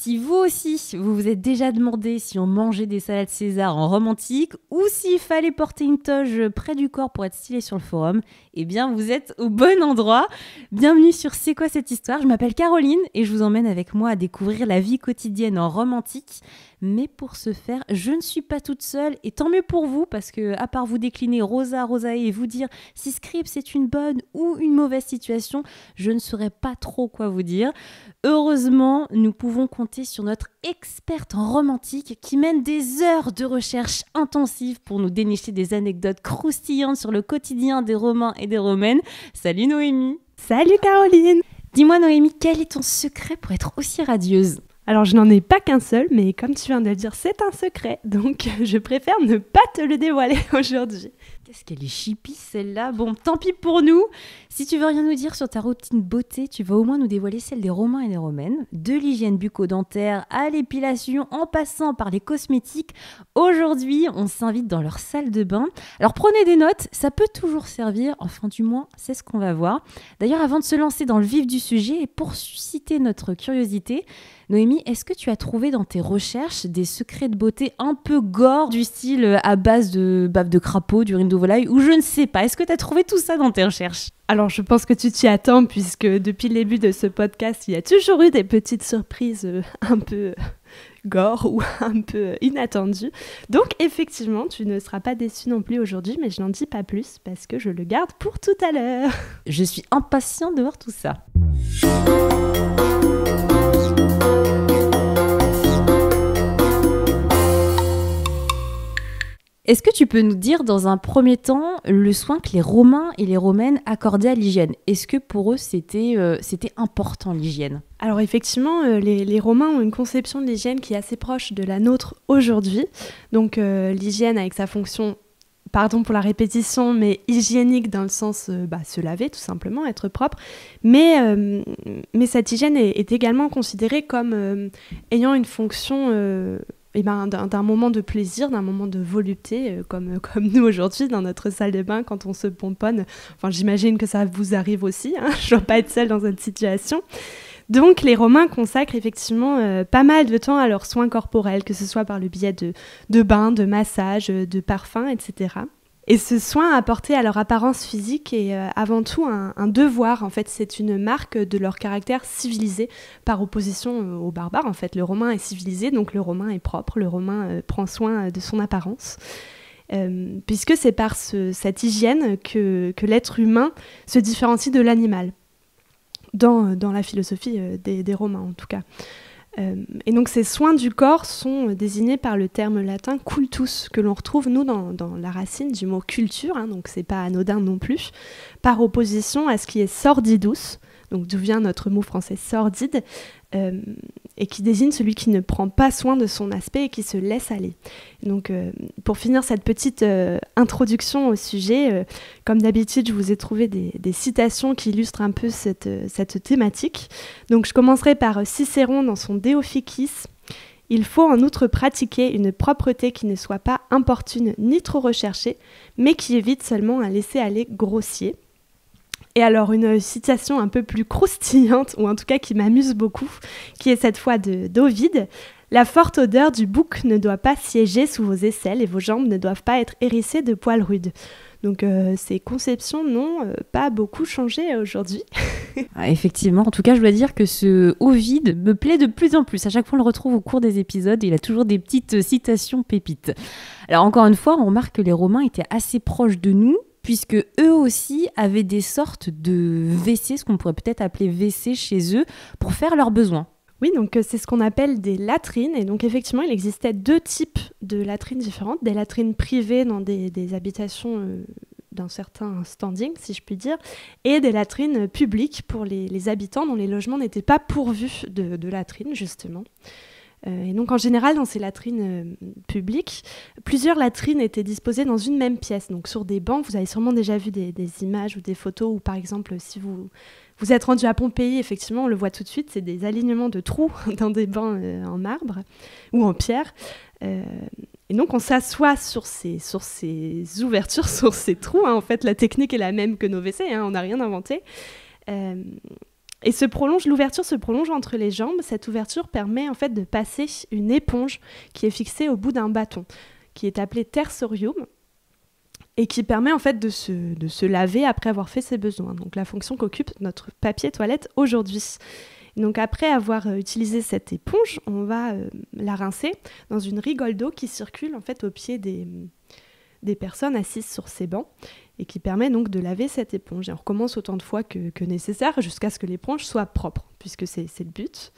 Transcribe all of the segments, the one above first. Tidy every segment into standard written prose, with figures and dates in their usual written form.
Si vous aussi, vous vous êtes déjà demandé si on mangeait des salades César en Rome antique ou s'il fallait porter une toge près du corps pour être stylé sur le forum, eh bien vous êtes au bon endroit. Bienvenue sur C'est quoi cette histoire ? Je m'appelle Caroline et je vous emmène avec moi à découvrir la vie quotidienne en Rome antique. Mais pour ce faire, je ne suis pas toute seule et tant mieux pour vous parce que à part vous décliner Rosae et vous dire si Scripps c'est une bonne ou une mauvaise situation, je ne saurais pas trop quoi vous dire. Heureusement, nous pouvons compter sur notre experte en Rome antique qui mène des heures de recherche intensive pour nous dénicher des anecdotes croustillantes sur le quotidien des Romains et des Romaines. Salut Noémie. Salut Caroline. Dis-moi Noémie, quel est ton secret pour être aussi radieuse ? Alors je n'en ai pas qu'un seul, mais comme tu viens de le dire, c'est un secret, donc je préfère ne pas te le dévoiler aujourd'hui. Qu'est-ce qu'elle est chippie celle-là. Bon, tant pis pour nous. Si tu veux rien nous dire sur ta routine beauté, tu vas au moins nous dévoiler celle des Romains et des Romaines. De l'hygiène bucco-dentaire à l'épilation, en passant par les cosmétiques. Aujourd'hui, on s'invite dans leur salle de bain. Alors prenez des notes, ça peut toujours servir. Enfin du moins, c'est ce qu'on va voir. D'ailleurs, avant de se lancer dans le vif du sujet et pour susciter notre curiosité, Noémie, est-ce que tu as trouvé dans tes recherches des secrets de beauté un peu gore, du style à base de bave de crapaud, d'urine de volaille, ou je ne sais pas. Est-ce que tu as trouvé tout ça dans tes recherches ? Alors je pense que tu t'y attends puisque depuis le début de ce podcast, il y a toujours eu des petites surprises un peu gore ou un peu inattendues. Donc effectivement, tu ne seras pas déçue non plus aujourd'hui, mais je n'en dis pas plus parce que je le garde pour tout à l'heure. Je suis impatiente de voir tout ça. Est-ce que tu peux nous dire dans un premier temps le soin que les Romains et les Romaines accordaient à l'hygiène ? Est-ce que pour eux c'était important l'hygiène ? Alors effectivement, les Romains ont une conception de l'hygiène qui est assez proche de la nôtre aujourd'hui. Donc l'hygiène avec sa fonction, pardon pour la répétition, mais hygiénique dans le sens se laver tout simplement, être propre. Mais cette hygiène est également considérée comme ayant une fonction... d'un moment de plaisir, d'un moment de volupté, comme nous aujourd'hui dans notre salle de bain quand on se pomponne. Enfin, j'imagine que ça vous arrive aussi, hein, je ne dois pas être seule dans cette situation. Donc, les Romains consacrent effectivement pas mal de temps à leurs soins corporels, que ce soit par le biais de bains, de massages, de parfums, etc. Et ce soin apporté à leur apparence physique est avant tout un devoir. En fait, c'est une marque de leur caractère civilisé par opposition aux barbares. En fait, le Romain est civilisé, donc le Romain est propre. Le Romain prend soin de son apparence. Puisque c'est par cette hygiène que l'être humain se différencie de l'animal. Dans la philosophie des Romains, en tout cas. Et donc ces soins du corps sont désignés par le terme latin cultus, que l'on retrouve nous dans la racine du mot culture, hein, donc c'est pas anodin non plus, par opposition à ce qui est sordidus, donc d'où vient notre mot français sordide, et qui désigne celui qui ne prend pas soin de son aspect et qui se laisse aller. Donc pour finir cette petite introduction au sujet, comme d'habitude je vous ai trouvé des citations qui illustrent un peu cette thématique. Donc je commencerai par Cicéron dans son De Officiis. Il faut en outre pratiquer une propreté qui ne soit pas importune ni trop recherchée, mais qui évite seulement un laisser-aller grossier. Et alors une citation un peu plus croustillante, ou en tout cas qui m'amuse beaucoup, qui est cette fois d'Ovide. « La forte odeur du bouc ne doit pas siéger sous vos aisselles et vos jambes ne doivent pas être hérissées de poils rudes. » Donc ces conceptions n'ont pas beaucoup changé aujourd'hui. Effectivement, en tout cas je dois dire que ce Ovide me plaît de plus en plus. À chaque fois on le retrouve au cours des épisodes et il a toujours des petites citations pépites. Alors encore une fois, on remarque que les Romains étaient assez proches de nous, puisque eux aussi avaient des sortes de WC, ce qu'on pourrait peut-être appeler WC chez eux, pour faire leurs besoins. Oui, donc c'est ce qu'on appelle des latrines. Et donc effectivement, il existait deux types de latrines différentes. Des latrines privées dans des habitations d'un certain standing, si je puis dire, et des latrines publiques pour les habitants dont les logements n'étaient pas pourvus de latrines, justement. Et donc en général, dans ces latrines publiques, plusieurs latrines étaient disposées dans une même pièce. Donc sur des bancs, vous avez sûrement déjà vu des images ou des photos où par exemple, si vous êtes rendu à Pompéi, effectivement, on le voit tout de suite, c'est des alignements de trous dans des bancs en marbre ou en pierre. Et donc on s'assoit sur ces ouvertures, sur ces trous. Hein. En fait, la technique est la même que nos WC, hein, on n'a rien inventé. Et l'ouverture se prolonge entre les jambes. Cette ouverture permet en fait de passer une éponge qui est fixée au bout d'un bâton, qui est appelé tersorium, et qui permet en fait de se laver après avoir fait ses besoins. Donc la fonction qu'occupe notre papier toilette aujourd'hui. Donc après avoir utilisé cette éponge, on va la rincer dans une rigole d'eau qui circule en fait au pied des personnes assises sur ces bancs et qui permet donc de laver cette éponge. Et on recommence autant de fois que nécessaire jusqu'à ce que l'éponge soit propre, puisque c'est le but.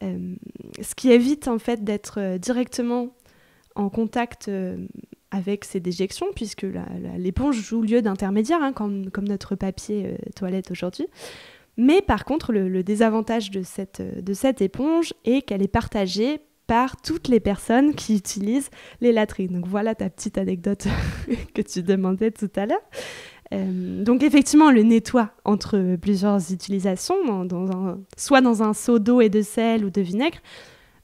Ce qui évite en fait d'être directement en contact avec ces déjections, puisque l'éponge joue lieu d'intermédiaire, hein, comme notre papier toilette aujourd'hui. Mais par contre, le désavantage de cette éponge est qu'elle est partagée par toutes les personnes qui utilisent les latrines. Donc voilà ta petite anecdote que tu demandais tout à l'heure. Donc effectivement, on le nettoie entre plusieurs utilisations, soit dans un seau d'eau et de sel ou de vinaigre.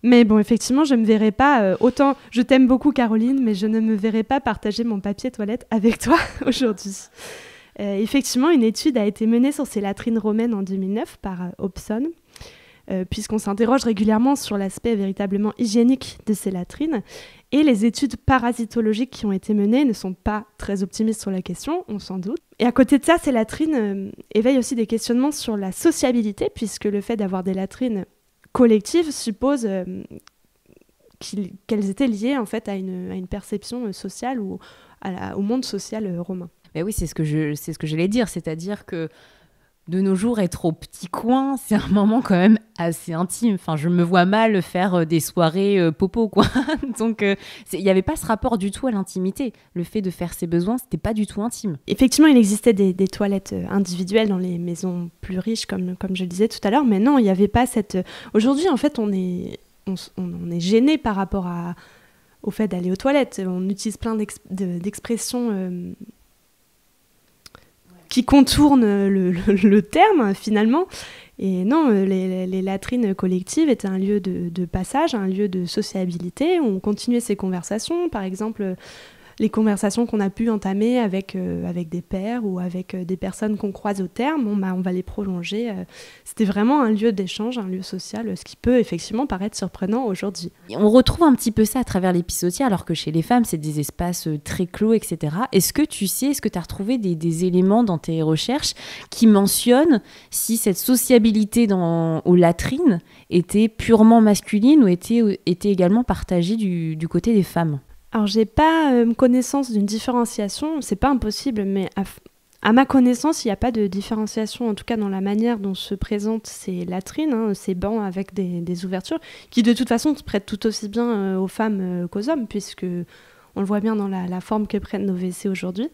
Mais bon, effectivement, je ne me verrai pas, autant je t'aime beaucoup Caroline, mais je ne me verrai pas partager mon papier toilette avec toi aujourd'hui. Effectivement, une étude a été menée sur ces latrines romaines en 2009 par Hobson, puisqu'on s'interroge régulièrement sur l'aspect véritablement hygiénique de ces latrines. Et les études parasitologiques qui ont été menées ne sont pas très optimistes sur la question, on s'en doute. Et à côté de ça, ces latrines éveillent aussi des questionnements sur la sociabilité, puisque le fait d'avoir des latrines collectives suppose qu'elles étaient liées en fait, à une perception sociale ou au monde social romain. Mais oui, c'est ce que j'allais dire, c'est-à-dire que de nos jours, être au petit coin, c'est un moment quand même assez intime. Enfin, je me vois mal faire des soirées popo, quoi. Donc, il n'y avait pas ce rapport du tout à l'intimité. Le fait de faire ses besoins, c'était pas du tout intime. Effectivement, il existait des toilettes individuelles dans les maisons plus riches, comme je le disais tout à l'heure, mais non, il n'y avait pas cette... Aujourd'hui, en fait, on est gêné par rapport au fait d'aller aux toilettes. On utilise plein d'expressions... qui contournent le terme, finalement. Et non, les latrines collectives étaient un lieu de passage, un lieu de sociabilité, où on continuait ces conversations. Par exemple, les conversations qu'on a pu entamer avec des pairs ou avec des personnes qu'on croise au terme, on va les prolonger. C'était vraiment un lieu d'échange, un lieu social, ce qui peut effectivement paraître surprenant aujourd'hui. On retrouve un petit peu ça à travers l'épisodier, alors que chez les femmes, c'est des espaces très clos, etc. Est-ce que tu as retrouvé des éléments dans tes recherches qui mentionnent si cette sociabilité aux latrines était purement masculine ou était également partagée du côté des femmes ? Alors, j'ai pas connaissance d'une différenciation, c'est pas impossible, mais à ma connaissance, il n'y a pas de différenciation, en tout cas dans la manière dont se présentent ces latrines, ces bancs avec des ouvertures, qui de toute façon se prêtent tout aussi bien aux femmes qu'aux hommes, puisque on le voit bien dans la forme que prennent nos WC aujourd'hui.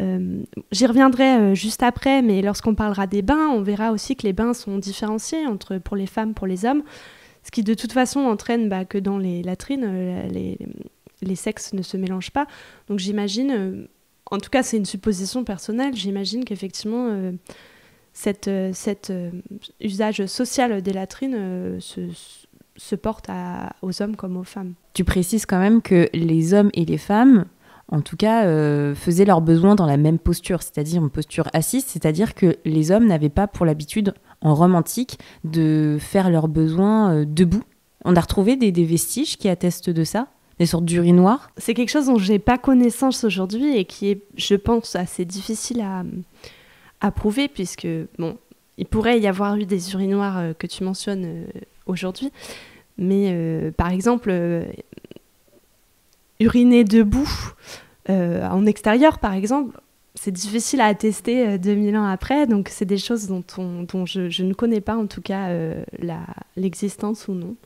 J'y reviendrai juste après, mais lorsqu'on parlera des bains, on verra aussi que les bains sont différenciés pour les femmes, pour les hommes, ce qui de toute façon entraîne que dans les latrines, les sexes ne se mélangent pas. Donc j'imagine, en tout cas c'est une supposition personnelle, j'imagine qu'effectivement cet usage social des latrines se porte aux hommes comme aux femmes. Tu précises quand même que les hommes et les femmes, en tout cas, faisaient leurs besoins dans la même posture, c'est-à-dire une posture assise, c'est-à-dire que les hommes n'avaient pas pour l'habitude, en Rome antique, de faire leurs besoins debout. On a retrouvé des vestiges qui attestent de ça ? Des sortes d'urinoirs ? C'est quelque chose dont j'ai pas connaissance aujourd'hui et qui est, je pense, assez difficile à prouver, puisque, bon, il pourrait y avoir eu des urinoirs que tu mentionnes aujourd'hui, mais par exemple, uriner debout en extérieur, par exemple, c'est difficile à attester 2000 ans après, donc c'est des choses dont je ne connais pas, en tout cas, l'existence ou non.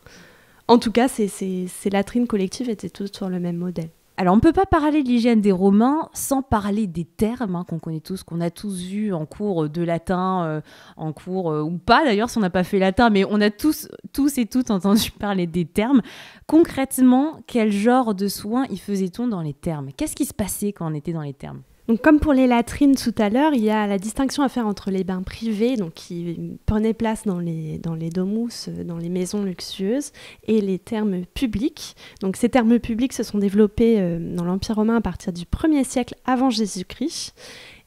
En tout cas, ces latrines collectives étaient toutes sur le même modèle. Alors, on ne peut pas parler de l'hygiène des Romains sans parler des termes qu'on connaît tous, qu'on a tous vus en cours de latin, en cours ou pas d'ailleurs si on n'a pas fait latin, mais on a tous et toutes entendu parler des termes. Concrètement, quel genre de soins y faisait-on dans les termes ? Qu'est-ce qui se passait quand on était dans les termes ? Donc, comme pour les latrines tout à l'heure, il y a la distinction à faire entre les bains privés, donc qui prenaient place dans les domus, dans les maisons luxueuses, et les thermes publics. Donc, ces thermes publics se sont développés dans l'Empire romain à partir du 1er siècle avant Jésus-Christ.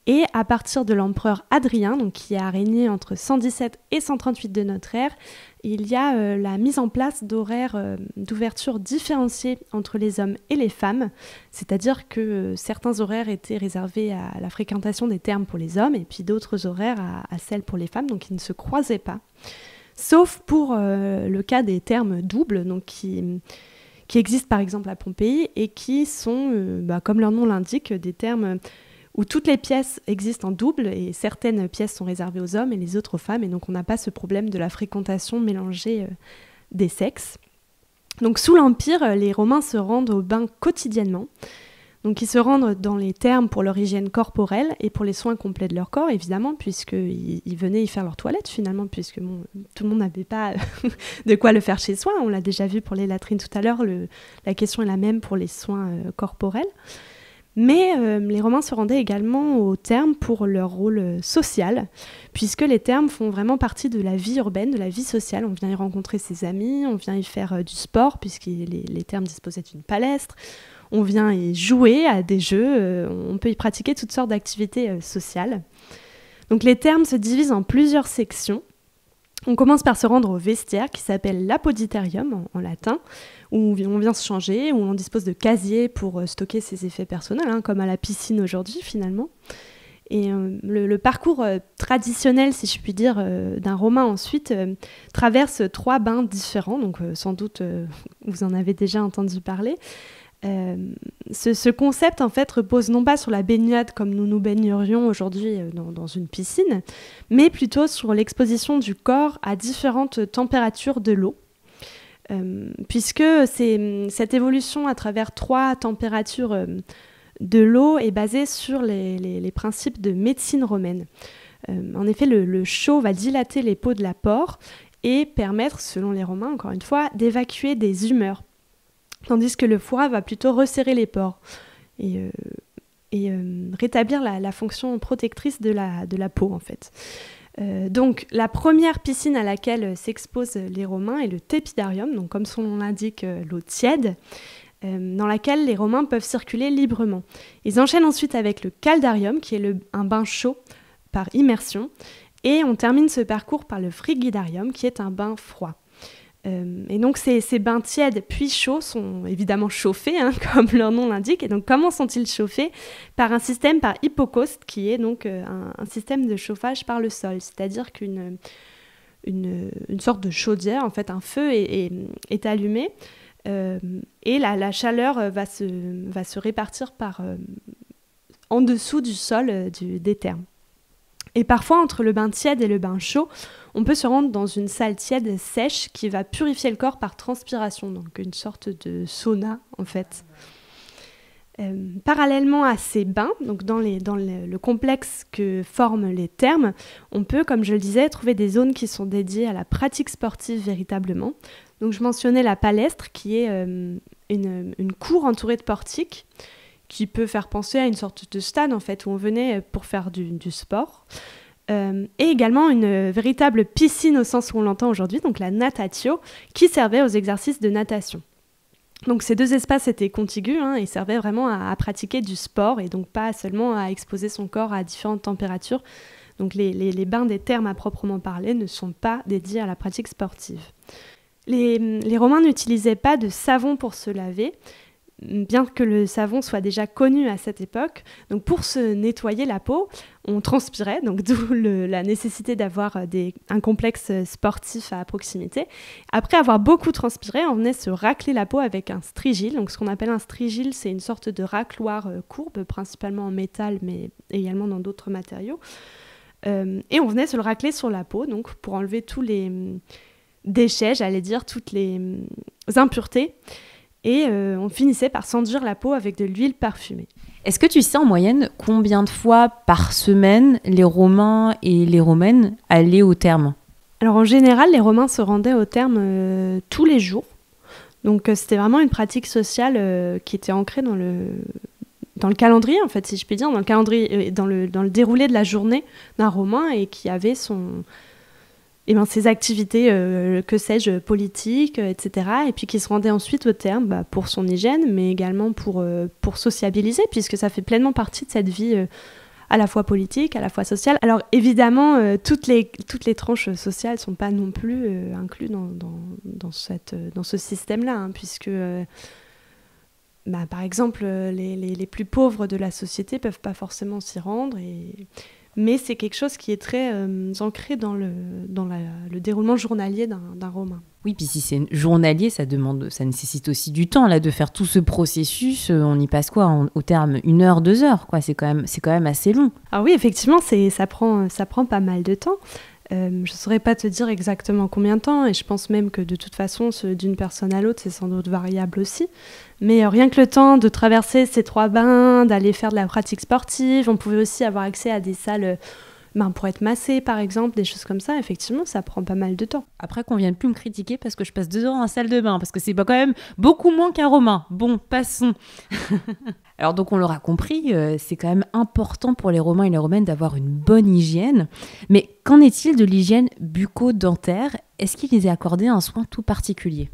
Et à partir de l'empereur Hadrien, donc qui a régné entre 117 et 138 de notre ère, il y a la mise en place d'horaires d'ouverture différenciés entre les hommes et les femmes, c'est-à-dire que certains horaires étaient réservés à la fréquentation des thermes pour les hommes et puis d'autres horaires à celles pour les femmes, donc ils ne se croisaient pas. Sauf pour le cas des thermes doubles, donc qui existent par exemple à Pompéi et qui sont, comme leur nom l'indique, des thermes où toutes les pièces existent en double et certaines pièces sont réservées aux hommes et les autres aux femmes, et donc on n'a pas ce problème de la fréquentation mélangée des sexes. Donc sous l'Empire, les Romains se rendent au bain quotidiennement. Donc ils se rendent dans les thermes pour leur hygiène corporelle et pour les soins complets de leur corps, évidemment, puisqu'ils venaient y faire leur toilette finalement, puisque tout le monde n'avait pas de quoi le faire chez soi. On l'a déjà vu pour les latrines tout à l'heure, la question est la même pour les soins corporels. Mais les Romains se rendaient également aux thermes pour leur rôle social, puisque les thermes font vraiment partie de la vie urbaine, de la vie sociale. On vient y rencontrer ses amis, on vient y faire du sport, puisque les thermes disposaient d'une palestre, on vient y jouer à des jeux, on peut y pratiquer toutes sortes d'activités sociales. Donc les thermes se divisent en plusieurs sections. On commence par se rendre au vestiaire qui s'appelle l'apoditerium en latin, où on vient se changer, où on dispose de casiers pour stocker ses effets personnels, comme à la piscine aujourd'hui finalement. Et le parcours traditionnel, si je puis dire, d'un Romain ensuite traverse 3 bains différents, donc sans doute vous en avez déjà entendu parler. Ce concept en fait repose non pas sur la baignade comme nous nous baignerions aujourd'hui dans une piscine, mais plutôt sur l'exposition du corps à différentes températures de l'eau, puisque cette évolution à travers 3 températures de l'eau est basée sur les principes de médecine romaine. En effet, le chaud va dilater les peaux de la pore et permettre, selon les Romains encore une fois, d'évacuer des humeurs, tandis que le froid va plutôt resserrer les pores et rétablir la fonction protectrice de la peau en fait. Donc la première piscine à laquelle s'exposent les Romains est le tepidarium, donc comme son nom l'indique, l'eau tiède, dans laquelle les Romains peuvent circuler librement. Ils enchaînent ensuite avec le caldarium, qui est un bain chaud par immersion, et on termine ce parcours par le frigidarium, qui est un bain froid. Et donc ces bains tièdes puis chauds sont évidemment chauffés, comme leur nom l'indique. Et donc comment sont-ils chauffés? Par un système par hypocauste, qui est donc un système de chauffage par le sol, c'est-à-dire qu'une sorte de chaudière, en fait un feu est allumé et la chaleur va se répartir en dessous du sol des thermes. Et parfois, entre le bain tiède et le bain chaud, on peut se rendre dans une salle tiède sèche qui va purifier le corps par transpiration, donc une sorte de sauna en fait. Parallèlement à ces bains, donc dans le complexe que forment les thermes, on peut, comme je le disais, trouver des zones qui sont dédiées à la pratique sportive véritablement. Donc je mentionnais la palestre qui est une cour entourée de portiques, qui peut faire penser à une sorte de stade en fait, où on venait pour faire du sport. Et également une véritable piscine au sens où on l'entend aujourd'hui, donc la natatio, qui servait aux exercices de natation. Donc ces 2 espaces étaient contigus et servaient vraiment à pratiquer du sport et donc pas seulement à exposer son corps à différentes températures. Donc les bains des thermes à proprement parler ne sont pas dédiés à la pratique sportive. Les Romains n'utilisaient pas de savon pour se laver, bien que le savon soit déjà connu à cette époque. Donc pour se nettoyer la peau, on transpirait, donc d'où la nécessité d'avoir un complexe sportif à proximité. Après avoir beaucoup transpiré, on venait se racler la peau avec un strigile. Donc ce qu'on appelle un strigile, c'est une sorte de racloir courbe, principalement en métal, mais également dans d'autres matériaux. Et on venait se le racler sur la peau, donc pour enlever tous les déchets, j'allais dire, toutes les impuretés. Et on finissait par s'enduire la peau avec de l'huile parfumée. Est-ce que tu sais en moyenne combien de fois par semaine les Romains et les Romaines allaient aux thermes? Alors en général, les Romains se rendaient aux thermes tous les jours. Donc c'était vraiment une pratique sociale qui était ancrée dans le calendrier, en fait, si je puis dire, dans le calendrier, dans le déroulé de la journée d'un Romain et qui avait ses activités, que sais-je, politiques, etc. Et puis qui se rendait ensuite au terme pour son hygiène, mais également pour sociabiliser, puisque ça fait pleinement partie de cette vie à la fois politique, à la fois sociale. Alors évidemment, toutes les tranches sociales ne sont pas non plus incluses dans ce système-là, hein, puisque par exemple, les plus pauvres de la société ne peuvent pas forcément s'y rendre, mais c'est quelque chose qui est très ancré dans le déroulement journalier d'un romain. Oui, puis si c'est journalier, ça nécessite aussi du temps là, de faire tout ce processus. On y passe quoi au terme 1 heure, 2 heures quoi. C'est quand même assez long. Ah oui, effectivement, ça prend pas mal de temps. Je ne saurais pas te dire exactement combien de temps, et je pense même que de toute façon, d'une personne à l'autre, c'est sans doute variable aussi. Mais rien que le temps de traverser ces 3 bains, d'aller faire de la pratique sportive, on pouvait aussi avoir accès à des salles pour être massé, par exemple, des choses comme ça. Effectivement, ça prend pas mal de temps. Après qu'on vienne plus me critiquer parce que je passe 2 heures en salle de bain, parce que c'est quand même beaucoup moins qu'un romain. Bon, passons. Alors donc on l'aura compris, c'est quand même important pour les Romains et les Romaines d'avoir une bonne hygiène. Mais qu'en est-il de l'hygiène bucco-dentaire ? Est-ce qu'il les est accordé un soin tout particulier ?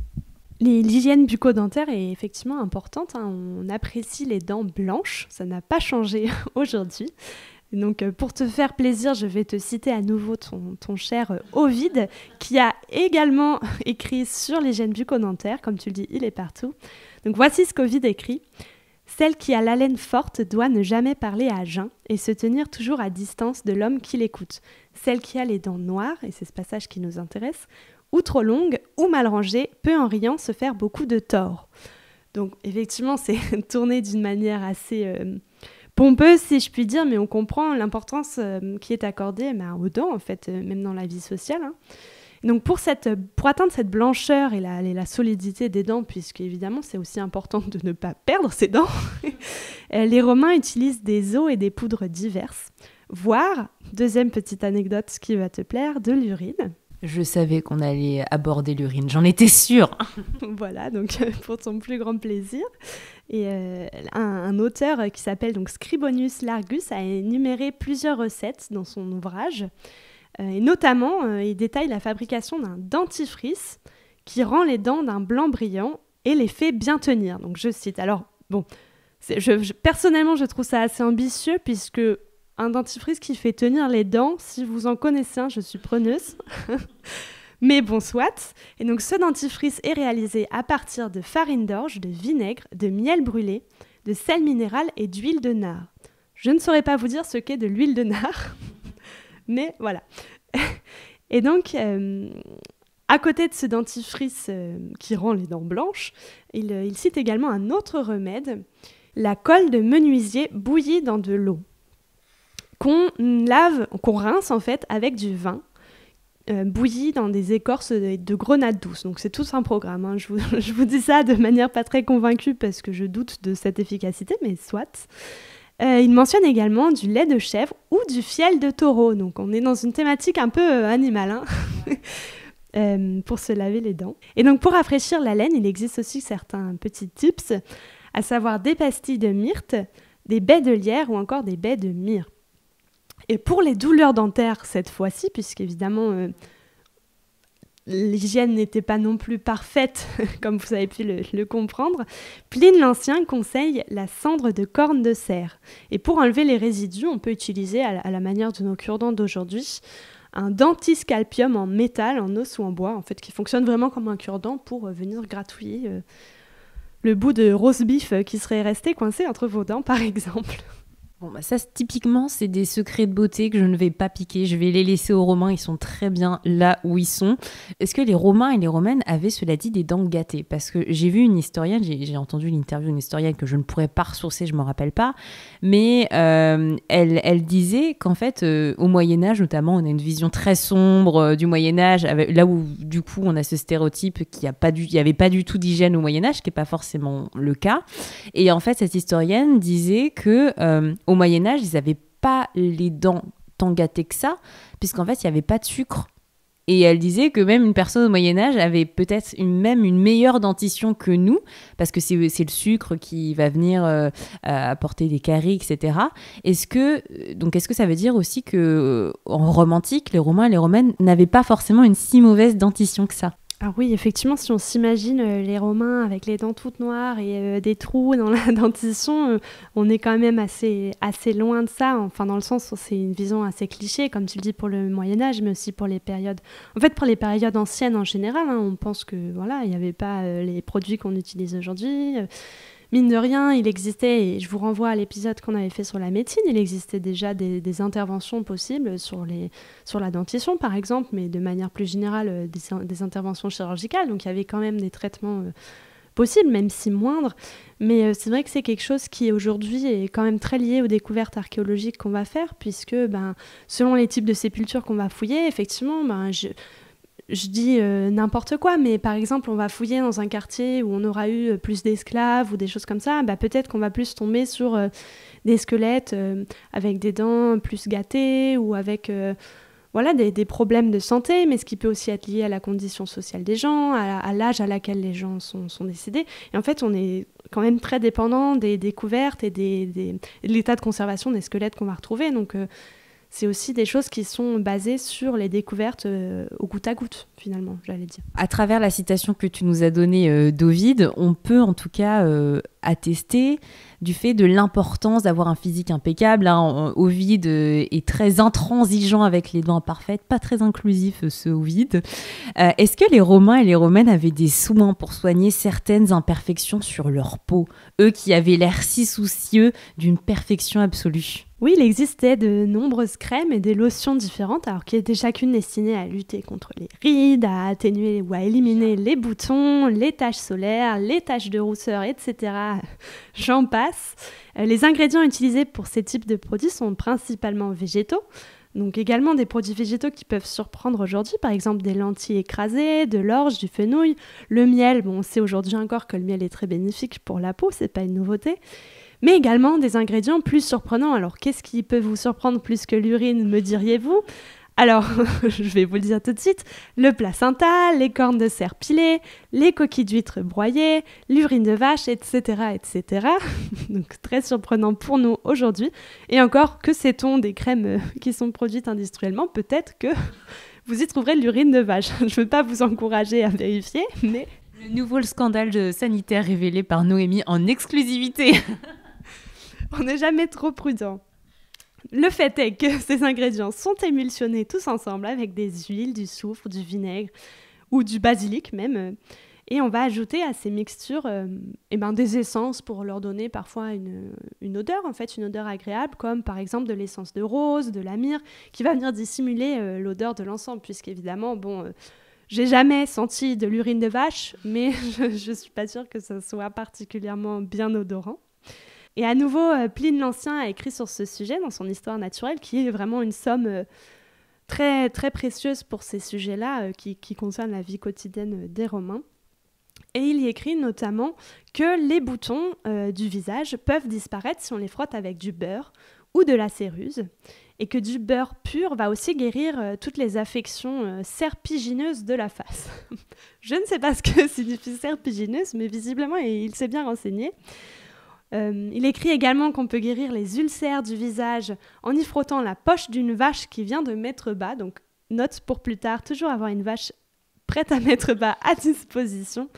L'hygiène bucco-dentaire est effectivement importante, hein. On apprécie les dents blanches, ça n'a pas changé aujourd'hui. Donc pour te faire plaisir, je vais te citer à nouveau ton cher Ovide, qui a également écrit sur l'hygiène bucco-dentaire. Comme tu le dis, il est partout. Donc voici ce qu'Ovide écrit. Celle qui a l'haleine forte doit ne jamais parler à jeun et se tenir toujours à distance de l'homme qui l'écoute. Celle qui a les dents noires, et c'est ce passage qui nous intéresse, ou trop longues ou mal rangées, peut en riant se faire beaucoup de tort. Donc effectivement, c'est tourné d'une manière assez pompeuse, si je puis dire, mais on comprend l'importance qui est accordée aux dents, en fait, même dans la vie sociale, hein. Donc pour atteindre cette blancheur et la solidité des dents, puisque évidemment c'est aussi important de ne pas perdre ses dents, les Romains utilisent des eaux et des poudres diverses, voire, deuxième petite anecdote qui va te plaire, de l'urine. Je savais qu'on allait aborder l'urine, j'en étais sûre. Voilà, donc pour ton plus grand plaisir. Et un auteur qui s'appelle donc Scribonius Largus a énuméré plusieurs recettes dans son ouvrage. Et notamment, il détaille la fabrication d'un dentifrice qui rend les dents d'un blanc brillant et les fait bien tenir. Donc je cite. Alors, bon, personnellement, je trouve ça assez ambitieux puisque un dentifrice qui fait tenir les dents, si vous en connaissez un, je suis preneuse. Mais bon, soit. Et donc ce dentifrice est réalisé à partir de farine d'orge, de vinaigre, de miel brûlé, de sel minéral et d'huile de nard. Je ne saurais pas vous dire ce qu'est de l'huile de nard. Mais voilà. Et donc, à côté de ce dentifrice qui rend les dents blanches, il cite également un autre remède, la colle de menuisier bouillie dans de l'eau, qu'on rince en fait avec du vin, bouilli dans des écorces de grenade douce. Donc c'est tout un programme, hein. Je vous dis ça de manière pas très convaincue parce que je doute de cette efficacité, mais soit. Il mentionne également du lait de chèvre ou du fiel de taureau. Donc on est dans une thématique un peu animale, hein. Pour se laver les dents. Et donc pour rafraîchir la laine, il existe aussi certains petits tips, à savoir des pastilles de myrte, des baies de lierre ou encore des baies de myrrhe. Et pour les douleurs dentaires cette fois-ci, puisqu'évidemment l'hygiène n'était pas non plus parfaite, comme vous avez pu le comprendre, Pline l'Ancien conseille la cendre de corne de cerf. Et pour enlever les résidus, on peut utiliser, à la manière de nos cure-dents d'aujourd'hui, un dentiscalpium en métal, en os ou en bois, en fait, qui fonctionne vraiment comme un cure-dent pour venir gratouiller le bout de roast beef qui serait resté coincé entre vos dents, par exemple. Bon, ça, typiquement, c'est des secrets de beauté que je ne vais pas piquer. Je vais les laisser aux Romains. Ils sont très bien là où ils sont. Est-ce que les Romains et les Romaines avaient, cela dit, des dents gâtées ? Parce que j'ai vu une historienne, j'ai entendu l'interview d'une historienne que je ne pourrais pas ressourcer, je ne me rappelle pas. Mais elle disait qu'en fait, au Moyen-Âge, notamment, on a une vision très sombre du Moyen-Âge, là où, du coup, on a ce stéréotype qu'il n'y avait pas du tout d'hygiène au Moyen-Âge, ce qui n'est pas forcément le cas. Et en fait, cette historienne disait que au Moyen-Âge, ils n'avaient pas les dents tant gâtées que ça, puisqu'en fait, il n'y avait pas de sucre. Et elle disait que même une personne au Moyen-Âge avait peut-être même une meilleure dentition que nous, parce que c'est le sucre qui va venir apporter des caries, etc. Est-ce que ça veut dire aussi qu'en Rome antique, les Romains et les Romaines n'avaient pas forcément une si mauvaise dentition que ça ? Ah oui, effectivement, si on s'imagine les Romains avec les dents toutes noires et des trous dans la dentition, on est quand même assez loin de ça, enfin dans le sens où c'est une vision assez cliché, comme tu le dis pour le Moyen-Âge, mais aussi pour les périodes... En fait, pour les périodes anciennes en général, hein, on pense que voilà, il n'y avait pas les produits qu'on utilise aujourd'hui. Mine de rien, il existait, et je vous renvoie à l'épisode qu'on avait fait sur la médecine, il existait déjà des interventions possibles sur la dentition, par exemple, mais de manière plus générale, des interventions chirurgicales. Donc, il y avait quand même des traitements possibles, même si moindres. Mais c'est vrai que c'est quelque chose qui, aujourd'hui, est quand même très lié aux découvertes archéologiques qu'on va faire, puisque, selon les types de sépultures qu'on va fouiller, effectivement, je dis n'importe quoi, mais par exemple, on va fouiller dans un quartier où on aura eu plus d'esclaves ou des choses comme ça, peut-être qu'on va plus tomber sur des squelettes avec des dents plus gâtées ou avec des problèmes de santé, mais ce qui peut aussi être lié à la condition sociale des gens, à l'âge à laquelle les gens sont décédés. Et en fait, on est quand même très dépendant des découvertes et de l'état de conservation des squelettes qu'on va retrouver. Donc, c'est aussi des choses qui sont basées sur les découvertes au goutte à goutte, finalement, j'allais dire. À travers la citation que tu nous as donnée d'Ovide, on peut en tout cas attester du fait de l'importance d'avoir un physique impeccable. Ovide est très intransigeant avec les dents imparfaites, pas très inclusif ce Ovide. Est-ce que les Romains et les Romaines avaient des soins pour soigner certaines imperfections sur leur peau, eux qui avaient l'air si soucieux d'une perfection absolue? Oui, il existait de nombreuses crèmes et des lotions différentes, alors qui étaient chacune destinées à lutter contre les rides, à atténuer ou à éliminer les boutons, les taches solaires, les taches de rousseur, etc. J'en passe. Les ingrédients utilisés pour ces types de produits sont principalement végétaux, donc également des produits végétaux qui peuvent surprendre aujourd'hui, par exemple des lentilles écrasées, de l'orge, du fenouil, le miel. Bon, on sait aujourd'hui encore que le miel est très bénéfique pour la peau, c'est pas une nouveauté. Mais également des ingrédients plus surprenants. Alors, qu'est-ce qui peut vous surprendre plus que l'urine, me diriez-vous ? Alors, je vais vous le dire tout de suite, le placenta, les cornes de cerf pilées, les coquilles d'huîtres broyées, l'urine de vache, etc., etc. Donc, très surprenant pour nous aujourd'hui. Et encore, que sait-on des crèmes qui sont produites industriellement ? Peut-être que vous y trouverez de l'urine de vache. Je ne veux pas vous encourager à vérifier, mais... Le nouveau scandale sanitaire révélé par Noémie en exclusivité. On n'est jamais trop prudent. Le fait est que ces ingrédients sont émulsionnés tous ensemble avec des huiles, du soufre, du vinaigre ou du basilic même. Et on va ajouter à ces mixtures des essences pour leur donner parfois une odeur, en fait, une odeur agréable, comme par exemple de l'essence de rose, de la myrrhe, qui va venir dissimuler l'odeur de l'ensemble, puisqu'évidemment, j'ai jamais senti de l'urine de vache, mais je suis pas sûre que ça soit particulièrement bien odorant. Et à nouveau, Pline l'Ancien a écrit sur ce sujet dans son Histoire naturelle, qui est vraiment une somme très, très précieuse pour ces sujets-là, qui concernent la vie quotidienne des Romains. Et il y écrit notamment que les boutons du visage peuvent disparaître si on les frotte avec du beurre ou de la céruse, et que du beurre pur va aussi guérir toutes les affections serpigineuses de la face. Je ne sais pas ce que signifie serpigineuse, mais visiblement, il s'est bien renseigné. Il écrit également qu'on peut guérir les ulcères du visage en y frottant la poche d'une vache qui vient de mettre bas. Donc, note pour plus tard, toujours avoir une vache prête à mettre bas à disposition.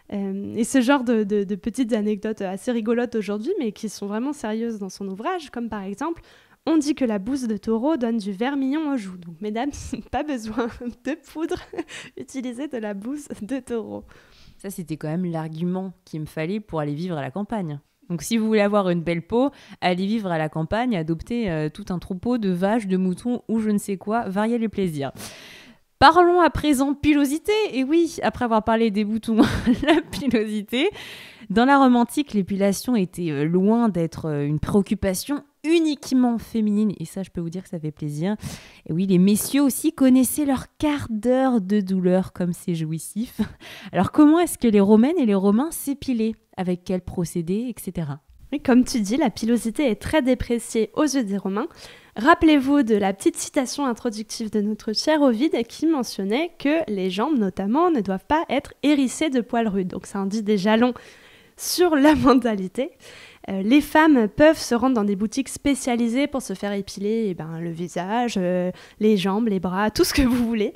Et ce genre de petites anecdotes assez rigolotes aujourd'hui, mais qui sont vraiment sérieuses dans son ouvrage, comme par exemple, on dit que la bouse de taureau donne du vermillon aux joues. Donc, mesdames, pas besoin de poudre, utilisez de la bouse de taureau. Ça, c'était quand même l'argument qu'il me fallait pour aller vivre à la campagne. Donc, si vous voulez avoir une belle peau, allez vivre à la campagne, adoptez tout un troupeau de vaches, de moutons ou je ne sais quoi, variez les plaisirs. Parlons à présent pilosité. Et oui, après avoir parlé des boutons, la pilosité. Dans la Rome antique, l'épilation était loin d'être une préoccupation uniquement féminine. Et ça, je peux vous dire que ça fait plaisir. Et oui, les messieurs aussi connaissaient leur quart d'heure de douleur, comme c'est jouissif. Alors, comment est-ce que les Romaines et les Romains s'épilaient ? Avec quel procédé, etc. Oui, comme tu dis, la pilosité est très dépréciée aux yeux des Romains. Rappelez-vous de la petite citation introductive de notre cher Ovide qui mentionnait que les jambes, notamment, ne doivent pas être hérissées de poils rudes. Donc ça en dit déjà long sur la mentalité. Les femmes peuvent se rendre dans des boutiques spécialisées pour se faire épiler le visage, les jambes, les bras, tout ce que vous voulez.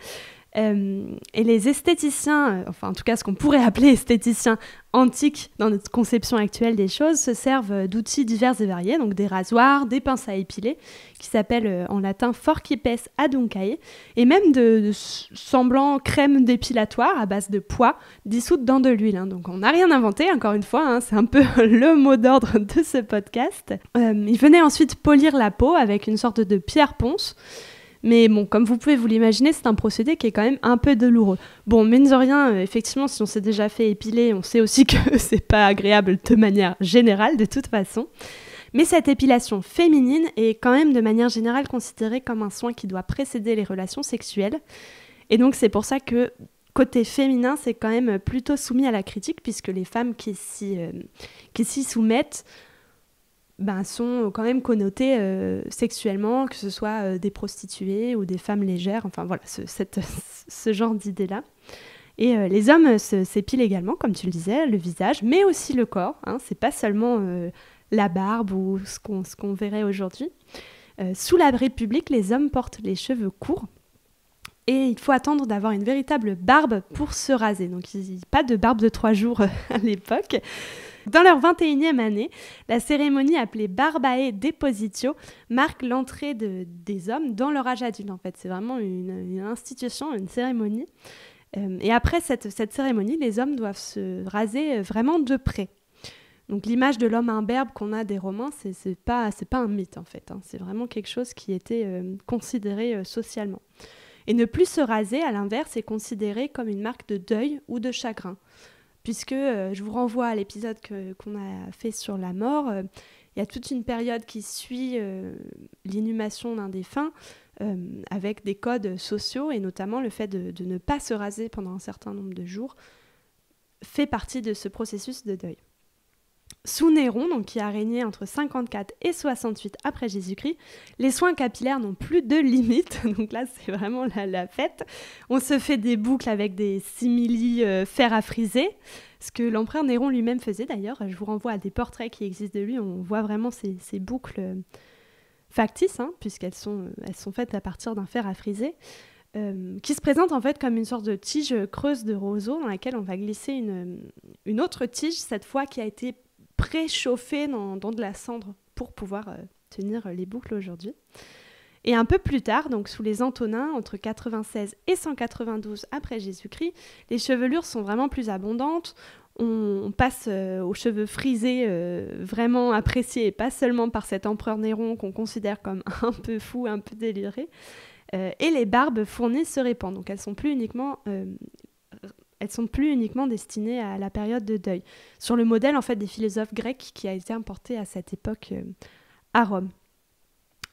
Et les esthéticiens, enfin en tout cas ce qu'on pourrait appeler esthéticiens antiques dans notre conception actuelle des choses, se servent d'outils divers et variés, donc des rasoirs, des pinces à épiler, qui s'appellent en latin forcipes aduncae, et même de semblants crèmes dépilatoires à base de pois dissoutes dans de l'huile. Donc on n'a rien inventé, encore une fois, c'est un peu le mot d'ordre de ce podcast. Ils venaient ensuite polir la peau avec une sorte de pierre ponce. Mais bon, comme vous pouvez vous l'imaginer, c'est un procédé qui est quand même un peu douloureux. Bon, mine de rien, effectivement, si on s'est déjà fait épiler, on sait aussi que c'est pas agréable de manière générale, de toute façon. Mais cette épilation féminine est quand même de manière générale considérée comme un soin qui doit précéder les relations sexuelles. Et donc c'est pour ça que côté féminin, c'est quand même plutôt soumis à la critique, puisque les femmes qui s'y soumettent sont quand même connotées sexuellement, que ce soit des prostituées ou des femmes légères, enfin voilà, ce genre d'idée-là. Et les hommes s'épilent également, comme tu le disais, le visage, mais aussi le corps, c'est pas seulement la barbe ou ce qu'on verrait aujourd'hui. Sous la République, les hommes portent les cheveux courts, et il faut attendre d'avoir une véritable barbe pour se raser. Donc pas de barbe de 3 jours à l'époque. Dans leur 21e année, la cérémonie appelée Barbae Depositio marque l'entrée des hommes dans leur âge adulte. En fait, c'est vraiment une institution, une cérémonie. Et après cette cérémonie, les hommes doivent se raser vraiment de près. Donc l'image de l'homme imberbe qu'on a des Romains, c'est pas un mythe en fait. C'est vraiment quelque chose qui était considéré socialement. Et ne plus se raser, à l'inverse, est considéré comme une marque de deuil ou de chagrin. Puisque je vous renvoie à l'épisode qu'on a fait sur la mort, il y a toute une période qui suit l'inhumation d'un défunt avec des codes sociaux, et notamment le fait de ne pas se raser pendant un certain nombre de jours fait partie de ce processus de deuil. Sous Néron, donc qui a régné entre 54 et 68 après Jésus-Christ, les soins capillaires n'ont plus de limite. Donc là, c'est vraiment la fête. On se fait des boucles avec des simili fer à friser, ce que l'empereur Néron lui-même faisait d'ailleurs. Je vous renvoie à des portraits qui existent de lui. On voit vraiment ces boucles factices, puisqu'elles sont faites à partir d'un fer à friser, qui se présente en fait comme une sorte de tige creuse de roseau dans laquelle on va glisser une autre tige, cette fois qui a été préchauffé dans de la cendre pour pouvoir tenir les boucles aujourd'hui. Et un peu plus tard, donc sous les Antonins, entre 96 et 192 après Jésus-Christ, les chevelures sont vraiment plus abondantes. On passe aux cheveux frisés vraiment appréciés, et pas seulement par cet empereur Néron qu'on considère comme un peu fou, un peu déliré. Et les barbes fournies se répandent, donc elles sont plus uniquement destinées à la période de deuil, sur le modèle en fait des philosophes grecs qui a été importé à cette époque à Rome.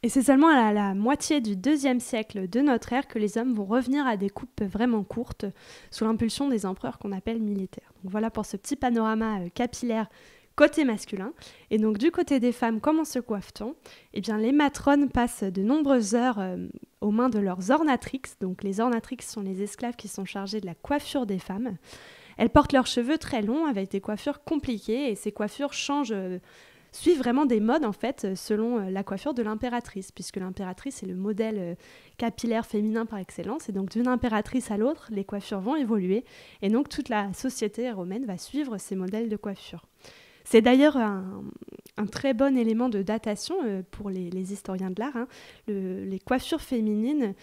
Et c'est seulement à la moitié du IIe siècle de notre ère que les hommes vont revenir à des coupes vraiment courtes, sous l'impulsion des empereurs qu'on appelle militaires. Donc voilà pour ce petit panorama capillaire côté masculin. Et donc du côté des femmes, comment se coiffe-t-on ? Eh bien les matrones passent de nombreuses heures aux mains de leurs ornatrix. Donc les ornatrix sont les esclaves qui sont chargés de la coiffure des femmes. Elles portent leurs cheveux très longs avec des coiffures compliquées, et ces coiffures suivent vraiment des modes en fait selon la coiffure de l'impératrice, puisque l'impératrice est le modèle capillaire féminin par excellence, et donc d'une impératrice à l'autre, les coiffures vont évoluer, et donc toute la société romaine va suivre ces modèles de coiffure. C'est d'ailleurs un très bon élément de datation pour les historiens de l'art. Les coiffures féminines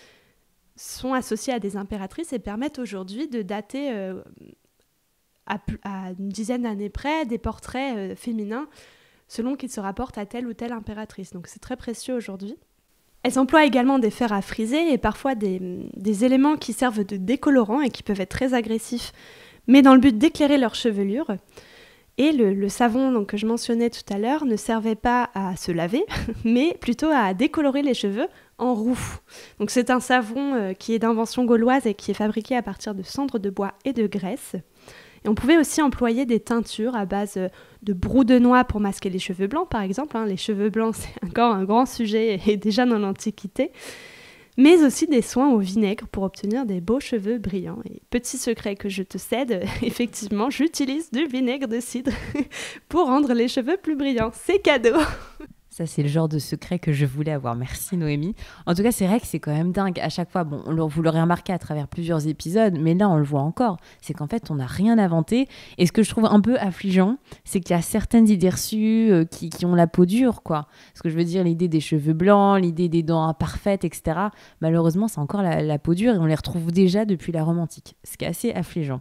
sont associées à des impératrices et permettent aujourd'hui de dater à une dizaine d'années près des portraits féminins selon qu'ils se rapportent à telle ou telle impératrice. Donc c'est très précieux aujourd'hui. Elles emploient également des fers à friser et parfois des éléments qui servent de décolorants et qui peuvent être très agressifs, mais dans le but d'éclairer leur chevelure. Et le savon donc, que je mentionnais tout à l'heure ne servait pas à se laver, mais plutôt à décolorer les cheveux en roux. Donc c'est un savon qui est d'invention gauloise et qui est fabriqué à partir de cendres de bois et de graisse. Et on pouvait aussi employer des teintures à base de brou de noix pour masquer les cheveux blancs, par exemple. Les cheveux blancs, c'est encore un grand sujet, et déjà dans l'Antiquité. Mais aussi des soins au vinaigre pour obtenir des beaux cheveux brillants. Et petit secret que je te cède, effectivement, j'utilise du vinaigre de cidre pour rendre les cheveux plus brillants. C'est cadeau. Ça, c'est le genre de secret que je voulais avoir. Merci Noémie. En tout cas, c'est vrai que c'est quand même dingue. À chaque fois, bon, vous l'aurez remarqué à travers plusieurs épisodes, mais là, on le voit encore. C'est qu'en fait, on n'a rien inventé. Et ce que je trouve un peu affligeant, c'est qu'il y a certaines idées reçues qui ont la peau dure, quoi. Ce que je veux dire, l'idée des cheveux blancs, l'idée des dents imparfaites, etc. Malheureusement, c'est encore la peau dure et on les retrouve déjà depuis la Rome antique. Ce qui est assez affligeant.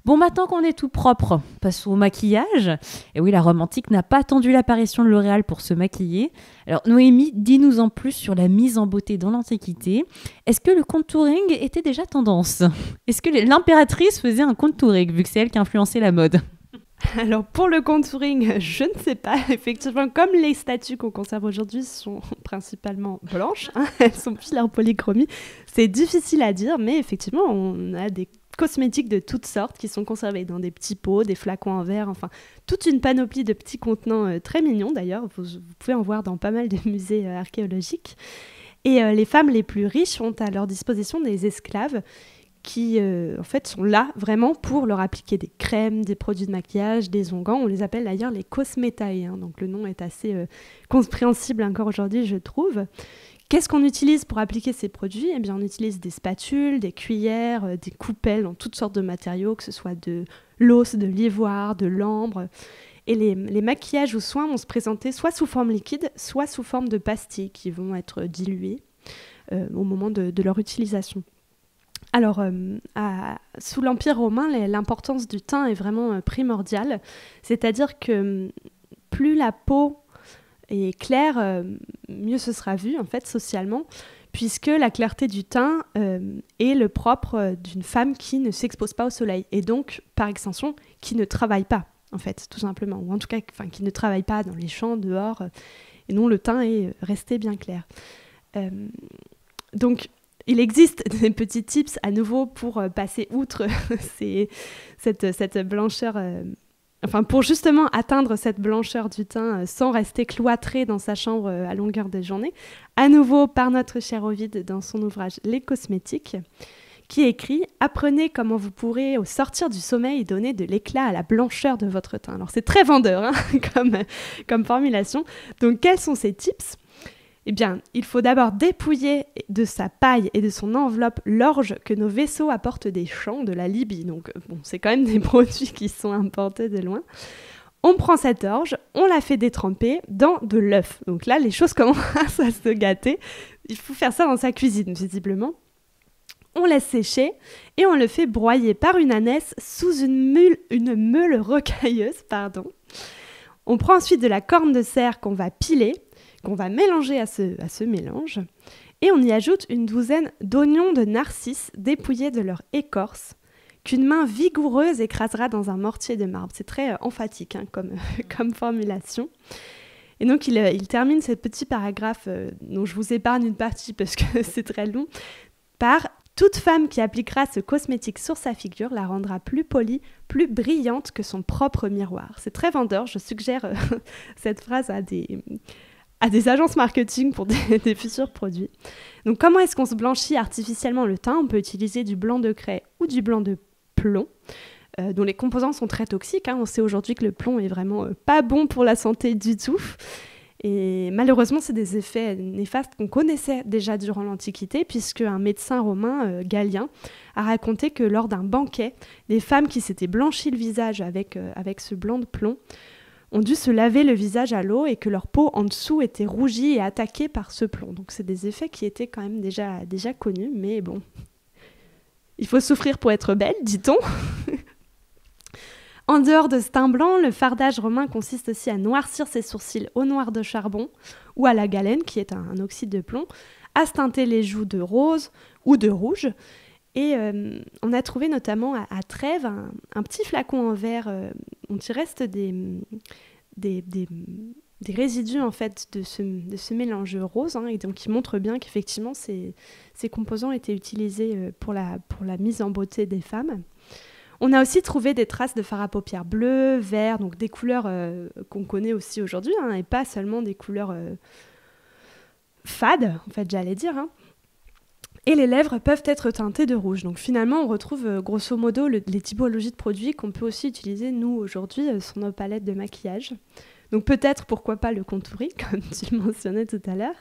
Bon, maintenant qu'on est tout propre, passons au maquillage. Et oui, la Rome antique n'a pas attendu l'apparition de L'Oréal pour se maquiller. Alors, Noémie, dis-nous en plus sur la mise en beauté dans l'Antiquité. Est-ce que le contouring était déjà tendance ? Est-ce que l'impératrice faisait un contouring, vu que c'est elle qui influençait la mode ? Alors pour le contouring, je ne sais pas. Effectivement, comme les statues qu'on conserve aujourd'hui sont principalement blanches, elles sont plus leur polychromie, c'est difficile à dire, mais effectivement, on a des cosmétiques de toutes sortes qui sont conservés dans des petits pots, des flacons en verre, enfin toute une panoplie de petits contenants très mignons d'ailleurs. Vous pouvez en voir dans pas mal de musées archéologiques. Et les femmes les plus riches ont à leur disposition des esclaves qui en fait sont là vraiment pour leur appliquer des crèmes, des produits de maquillage, des onguents. On les appelle d'ailleurs les cosmétae, donc le nom est assez compréhensible encore aujourd'hui, je trouve. Qu'est-ce qu'on utilise pour appliquer ces produits ? Eh bien, on utilise des spatules, des cuillères, des coupelles dans toutes sortes de matériaux, que ce soit de l'os, de l'ivoire, de l'ambre. Et les maquillages ou soins vont se présenter soit sous forme liquide, soit sous forme de pastilles qui vont être diluées au moment de leur utilisation. Alors, sous l'Empire romain, l'importance du teint est vraiment primordiale. C'est-à-dire que plus la peau est claire, mieux ce sera vu, en fait, socialement, puisque la clarté du teint est le propre d'une femme qui ne s'expose pas au soleil, et donc, par extension, qui ne travaille pas, en fait, tout simplement. Ou en tout cas, qui ne travaille pas dans les champs, dehors, et non, le teint est resté bien clair. Donc, il existe des petits tips à nouveau pour passer outre cette blancheur, pour justement atteindre cette blancheur du teint sans rester cloîtré dans sa chambre à longueur de journée. À nouveau par notre cher Ovide dans son ouvrage Les cosmétiques, qui écrit « Apprenez comment vous pourrez, au sortir du sommeil, donner de l'éclat à la blancheur de votre teint ». Alors c'est très vendeur comme formulation. Donc quels sont ces tips ? Eh bien, il faut d'abord dépouiller de sa paille et de son enveloppe l'orge que nos vaisseaux apportent des champs de la Libye. Donc, c'est quand même des produits qui sont importés de loin. On prend cette orge, on la fait détremper dans de l'œuf. Donc là, les choses commencent à se gâter. Il faut faire ça dans sa cuisine, visiblement. On laisse sécher et on le fait broyer par une ânesse sous une meule rocailleuse. On prend ensuite de la corne de cerf qu'on va piler, qu'on va mélanger à ce mélange, et on y ajoute une douzaine d'oignons de narcisse dépouillés de leur écorce, qu'une main vigoureuse écrasera dans un mortier de marbre. C'est très emphatique comme formulation. Et donc il termine ce petit paragraphe, dont je vous épargne une partie parce que c'est très long, par « Toute femme qui appliquera ce cosmétique sur sa figure la rendra plus polie, plus brillante que son propre miroir ». C'est très vendeur, je suggère cette phrase à des agences marketing pour des futurs produits. Donc comment est-ce qu'on se blanchit artificiellement le teint ? On peut utiliser du blanc de craie ou du blanc de plomb, dont les composants sont très toxiques. On sait aujourd'hui que le plomb est vraiment pas bon pour la santé du tout. Et malheureusement, c'est des effets néfastes qu'on connaissait déjà durant l'Antiquité, puisque un médecin romain, Galien, a raconté que lors d'un banquet, les femmes qui s'étaient blanchies le visage avec ce blanc de plomb ont dû se laver le visage à l'eau et que leur peau en dessous était rougie et attaquée par ce plomb. Donc c'est des effets qui étaient quand même déjà connus, mais bon, il faut souffrir pour être belle, dit-on. En dehors de ce teint blanc, le fardage romain consiste aussi à noircir ses sourcils au noir de charbon ou à la galène, qui est un oxyde de plomb, à se teinter les joues de rose ou de rouge. Et on a trouvé notamment à Trèves un petit flacon en verre dont il reste des résidus en fait de ce mélange rose, et donc il montre bien qu'effectivement ces composants étaient utilisés pour la mise en beauté des femmes. On a aussi trouvé des traces de fard à paupières bleu, vert, donc des couleurs qu'on connaît aussi aujourd'hui, et pas seulement des couleurs fades, en fait j'allais dire. Et les lèvres peuvent être teintées de rouge. Donc finalement, on retrouve grosso modo les typologies de produits qu'on peut aussi utiliser, nous, aujourd'hui, sur nos palettes de maquillage. Donc peut-être, pourquoi pas, le contouri, comme tu le mentionnais tout à l'heure.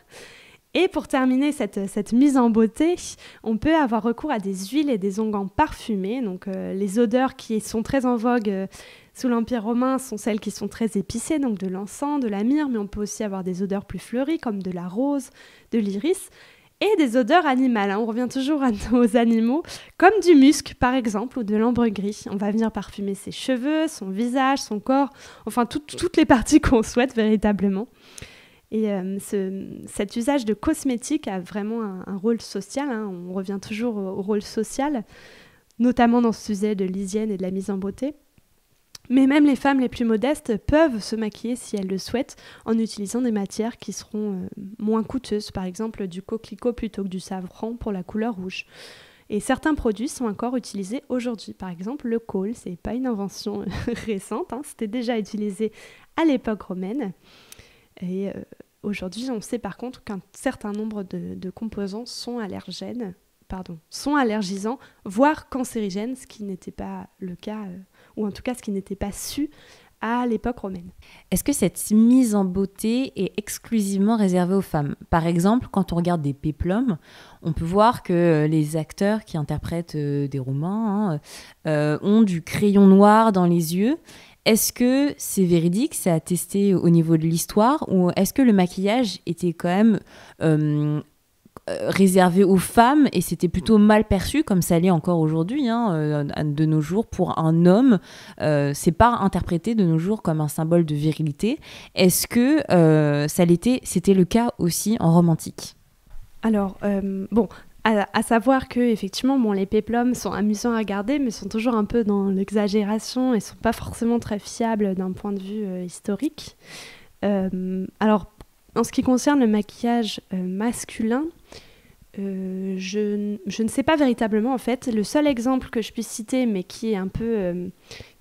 Et pour terminer cette mise en beauté, on peut avoir recours à des huiles et des onguents parfumés. Donc les odeurs qui sont très en vogue sous l'Empire romain sont celles qui sont très épicées, donc de l'encens, de la myrrhe, mais on peut aussi avoir des odeurs plus fleuries comme de la rose, de l'iris, et des odeurs animales. On revient toujours à nos animaux, comme du musc par exemple, ou de l'ambre gris. On va venir parfumer ses cheveux, son visage, son corps, enfin toutes les parties qu'on souhaite véritablement. Et cet usage de cosmétiques a vraiment un rôle social, hein. On revient toujours au rôle social, notamment dans ce sujet de l'hygiène et de la mise en beauté. Mais même les femmes les plus modestes peuvent se maquiller si elles le souhaitent en utilisant des matières qui seront moins coûteuses, par exemple du coquelicot plutôt que du safran pour la couleur rouge. Et certains produits sont encore utilisés aujourd'hui. Par exemple, le kohl, c'est pas une invention récente, hein, c'était déjà utilisé à l'époque romaine. Et aujourd'hui, on sait par contre qu'un certain nombre de composants sont allergisants, voire cancérigènes, ce qui n'était pas le cas, ou en tout cas ce qui n'était pas su à l'époque romaine. Est-ce que cette mise en beauté est exclusivement réservée aux femmes ? Par exemple, quand on regarde des péplums, on peut voir que les acteurs qui interprètent des romans ont du crayon noir dans les yeux. Est-ce que c'est véridique, c'est attesté au niveau de l'histoire, ou est-ce que le maquillage était quand même réservé aux femmes et c'était plutôt mal perçu, comme ça l'est encore aujourd'hui, de nos jours, pour un homme, c'est pas interprété de nos jours comme un symbole de virilité. Est-ce que c'était le cas aussi en Rome antique ? Alors, à savoir que effectivement, les péplums sont amusants à regarder, mais sont toujours un peu dans l'exagération et sont pas forcément très fiables d'un point de vue historique. Alors, en ce qui concerne le maquillage masculin, je ne sais pas véritablement en fait. Le seul exemple que je puisse citer, mais qui est un peu,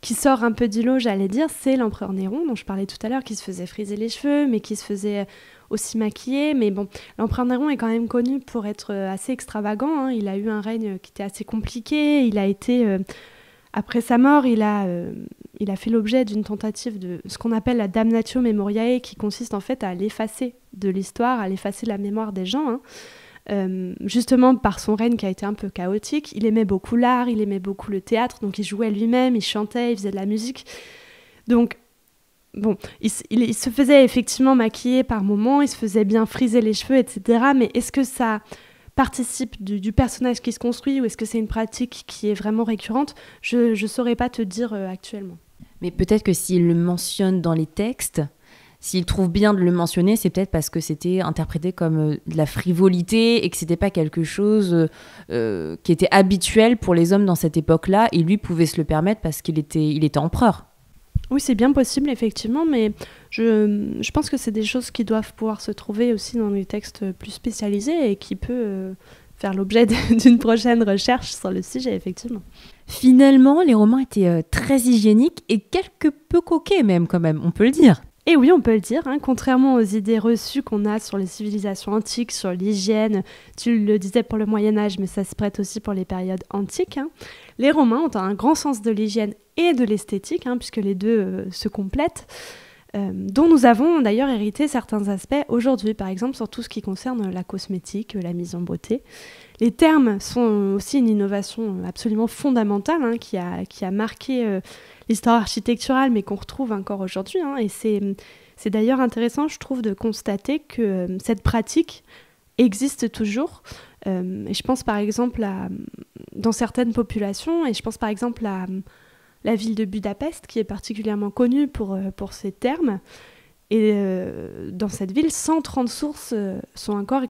qui sort un peu du lot, j'allais dire, c'est l'empereur Néron, dont je parlais tout à l'heure, qui se faisait friser les cheveux, mais qui se faisait aussi maquiller. Mais bon, l'empereur Néron est quand même connu pour être assez extravagant, hein. Il a eu un règne qui était assez compliqué. Il a été, après sa mort, il a fait l'objet d'une tentative de ce qu'on appelle la damnatio memoriae, qui consiste en fait à l'effacer de l'histoire, à l'effacer de la mémoire des gens, hein. Justement par son règne qui a été un peu chaotique. Il aimait beaucoup l'art, il aimait beaucoup le théâtre, donc il jouait lui-même, il chantait, il faisait de la musique. Donc, bon, il se faisait effectivement maquiller par moments, il se faisait bien friser les cheveux, etc. Mais est-ce que ça participe du personnage qui se construit, ou est-ce que c'est une pratique qui est vraiment récurrente ? Je ne saurais pas te dire actuellement. Mais peut-être que s'il le mentionne dans les textes, s'il trouve bien de le mentionner, c'est peut-être parce que c'était interprété comme de la frivolité et que c'était pas quelque chose qui était habituel pour les hommes dans cette époque-là, et lui pouvait se le permettre parce qu'il était empereur. Oui, c'est bien possible, effectivement, mais je pense que c'est des choses qui doivent pouvoir se trouver aussi dans les textes plus spécialisés et qui peut faire l'objet d'une prochaine recherche sur le sujet, effectivement. Finalement, les Romains étaient très hygiéniques et quelque peu coquets même, quand même, on peut le dire. Et oui, on peut le dire, hein, contrairement aux idées reçues qu'on a sur les civilisations antiques, sur l'hygiène, tu le disais pour le Moyen-Âge, mais ça se prête aussi pour les périodes antiques, hein. Les Romains ont un grand sens de l'hygiène et de l'esthétique, hein, puisque les deux se complètent, dont nous avons d'ailleurs hérité certains aspects aujourd'hui, par exemple sur tout ce qui concerne la cosmétique, la mise en beauté. Les termes sont aussi une innovation absolument fondamentale, hein, qui a marqué l'histoire architecturale, mais qu'on retrouve encore aujourd'hui, hein, et c'est d'ailleurs intéressant, je trouve, de constater que cette pratique existe toujours. Et je pense par exemple dans certaines populations, et je pense par exemple à la ville de Budapest, qui est particulièrement connue pour ces termes. Et dans cette ville, 130 sources sont encore